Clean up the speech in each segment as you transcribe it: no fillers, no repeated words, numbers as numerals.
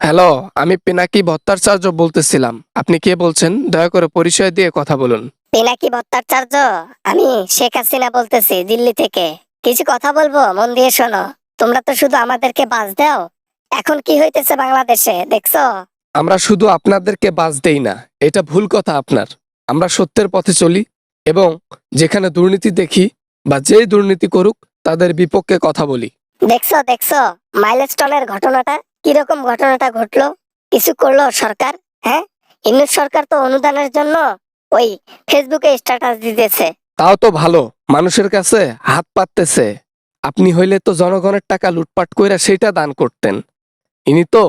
Hello, আমি পিনাকি ভট্টাচার্য বলতেছিলাম। আপনি কে বলছেন? দয়া করে পরিচয় দিয়ে কথা বলুন। পিনাকি ভট্টাচার্য। আমি শেখ হাসিনা বলতেছি, দিল্লি থেকে। কিছু কথা বলবো, মন দিয়ে শোনো। তোমরা তো শুধু আমাদেরকে বাস দাও। এখন কি হইতেছে বাংলাদেশে দেখছো? আমরা শুধু আপনাদেরকে বাস দেই না, এটা ভুল কথা আপনার। আমরা সত্যের পথে চলি এবং যেখানে দুর্নীতি দেখি বা যেই দুর্নীতি করুক তাদের বিপক্ষে কথা বলি। দেখছো দেখছো মাইলস্টোনের ঘটনাটা, কিরকম ঘটনাটা ঘটলো? কিছু করলো সরকার? হ্যাঁ, ইউনূস সরকার তো অনুদানের জন্য ওই ফেসবুকে স্ট্যাটাস দিতেছে। তাও তো ভালো, মানুষের কাছে হাত পাততেছে। আপনি হইলে তো জনগণের টাকা লুটপাট কইরা সেটা দান করতেন। ইনি তো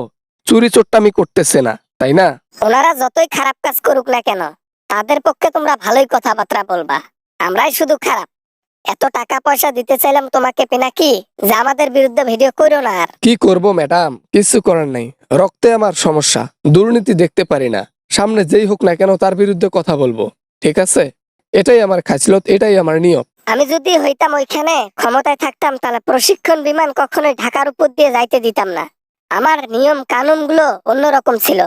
চুরি চোট্টামি করতেছে না, তাই না? ওনারা যতই খারাপ কাজ করুক না কেন, তাদের পক্ষে তোমরা ভালোই কথাবার্তা বলবা। আমরাই শুধু খারাপ। এত টাকা পয়সা দিতে চাইলাম তোমাকে পিনাকি, যে আমাদের বিরুদ্ধে ভিডিও করো না আর। কি করব ম্যাডাম, কিছু করার নাই। রক্তে আমার সমস্যা, দুর্নীতি দেখতে পারি না। সামনে যেই হোক না কেন তার বিরুদ্ধে কথা বলবো, ঠিক আছে? এটাই আমার খাসলত, এটাই আমার নিয়ম। আমি যদি হইতাম ওইখানে ক্ষমতায় থাকতাম, তাহলে প্রশিক্ষণ বিমান কখনোই ঢাকার উপর দিয়ে যাইতে দিতাম না। আমার নিয়ম কানুন গুলো অন্যরকম ছিল,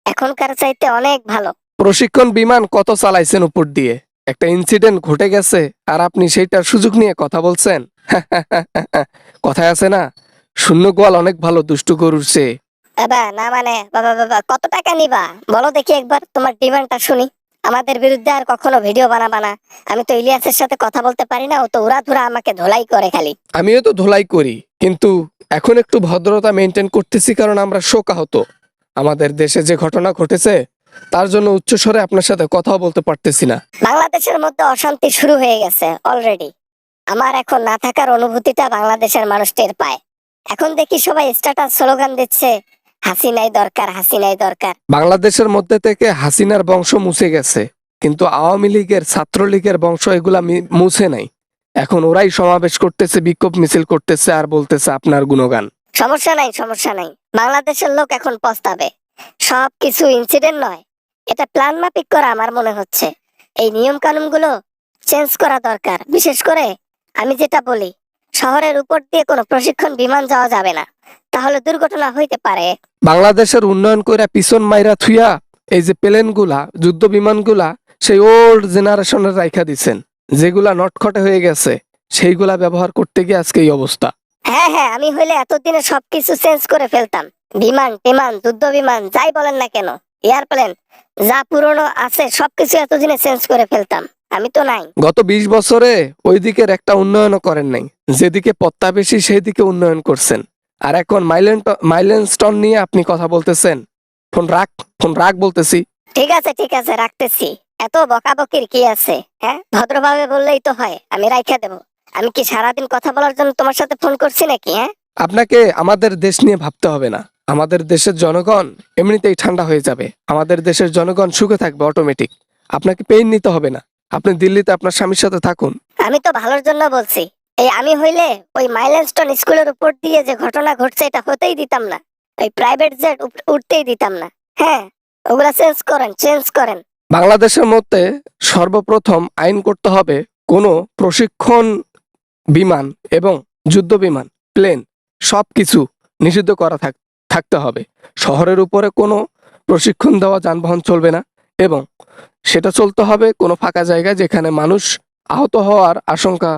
এখনকার চাইতে অনেক ভালো। প্রশিক্ষণ বিমান কত চালাইছেন উপর দিয়ে, একটা ইনসিডেন্ট ঘটে গেছে আর আপনি সেইটার সুযোগ নিয়ে কথা বলছেন। কথায় আছে না, শূন্য গোয়াল অনেক ভালো দুষ্টু গরুর চেয়ে। বাবা না মানে, বাবা বাবা কত টাকা নিবা বলো দেখি, একবার তোমার ডিমান্ডটা শুনি। আমাদের বিরুদ্ধে আর কখনো ভিডিও বানাবা না। আমি তো ইলিয়াসের সাথে কথা বলতে পারি না, ও তো উড়াধুরা আমাকে ধোলাই করে খালি। আমিও তো ধোলাই করি, কিন্তু এখন একটু ভদ্রতা মেনটেন করতেছি, কারণ আমরা শোকাহত। আমাদের দেশে যে ঘটনা ঘটেছে তার জন্য উচ্চস্বরে আপনার সাথে কথাও বলতে পারতেছি না। বাংলাদেশের মধ্যে অশান্তি শুরু হয়ে গেছে অলরেডি। আমার এখন না থাকার অনুভূতিটা বাংলাদেশের মানুষ টের পায়। এখন দেখি সবাই স্ট্যাটাস স্লোগান দিচ্ছে, হাসিনাই দরকার, হাসিনাই দরকার। বাংলাদেশের মধ্যে থেকে হাসিনার বংশ মুছে গেছে, কিন্তু আওয়ামী লীগের, ছাত্রলীগের বংশ এগুলা মুছে নাই। এখন ওরাই সমাবেশ করতেছে, বিক্ষোভ মিছিল করতেছে আর বলতেছে আপনার গুণগান। সমস্যা নাই, সমস্যা নাই। বাংলাদেশের লোক এখন পস্তাবে। সবকিছু ইনসিডেন্ট নয়, এটা প্ল্যান মাফিক করা আমার মনে হচ্ছে। এই নিয়ম কানুন গুলো চেঞ্জ করা দরকার। বিশেষ করে আমি যেটা বলি, শহরের উপর দিয়ে কোনো প্রশিক্ষণ বিমান যাওয়া যাবে না, তাহলে দুর্ঘটনা হইতে পারে। বাংলাদেশের উন্নয়ন কইরা পিছন মাইরা থুইয়া এই যে প্লেন গুলা, যুদ্ধ বিমান গুলা সেই ওল্ড জেনারেশনের রাইখা দিচ্ছেন, যেগুলা নটখটে হয়ে গেছে, সেইগুলা ব্যবহার করতে গিয়ে আজকে এই অবস্থা। হ্যাঁ হ্যাঁ, আমি হইলে এতদিনে সবকিছু চেঞ্জ করে ফেলতাম। বিমান টিমান, যুদ্ধ বিমান, যাই বলেন না কেন, এয়ারপ্লেন যা পুরনো আছে সবকিছু এতদিনে চেঞ্জ করে ফেলতাম। আমি তো নাই। গত 20 বছরে ওই দিকের একটা উন্নয়নও করেন নাই। যেদিকে পত্তা বেশি সেই দিকে উন্নয়ন করছেন। আর এখন মাইলেস্টোন নিয়ে আপনি কথা বলতেছেন। ফোন রাখ, ফোন রাখ বলতেছি। ঠিক আছে ঠিক আছে, রাখতেছি। এত বকাবকির কি আছে? হ্যাঁ, ভদ্রভাবে বললেই তো হয়, আমি রাইখা দেবো। আমি কি সারাদিন কথা বলার জন্য তোমার সাথে ফোন করছি নাকি? হ্যাঁ, আপনাকে আমাদের দেশ নিয়ে ভাবতে হবে না। আমাদের দেশের জনগণ এমনিতেই ঠান্ডা হয়ে যাবে। আমাদের দেশের জনগণ সুখে থাকবে অটোমেটিক। আপনাকে পেইন নিতে হবে না। আপনি দিল্লিতে আপনার স্বামীর সাথে থাকুন। আমি তো ভালোর জন্য বলছি। এই আমি হইলে ওই মাইলস্টোন স্কুলের উপর দিয়ে যে ঘটনা ঘটছে এটা হতেই দিতাম না। ওই প্রাইভেট জেট উঠতেই দিতাম না। হ্যাঁ, ওগুলা চেঞ্জ করেন, চেঞ্জ করেন। বাংলাদেশের মধ্যে সর্বপ্রথম আইন করতে হবে, কোনো প্রশিক্ষণ বিমান এবং যুদ্ধ বিমান, প্লেন সবকিছু নিষিদ্ধ করা থাকতে হবে। শহরের উপরে কোনো প্রশিক্ষণ দেওয়া যানবাহন চলবে না, এবং সেটা চলতে হবে কোনো ফাঁকা জায়গায় যেখানে মানুষ আহত হওয়ার আশঙ্কা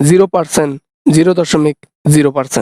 0%, 0.0%।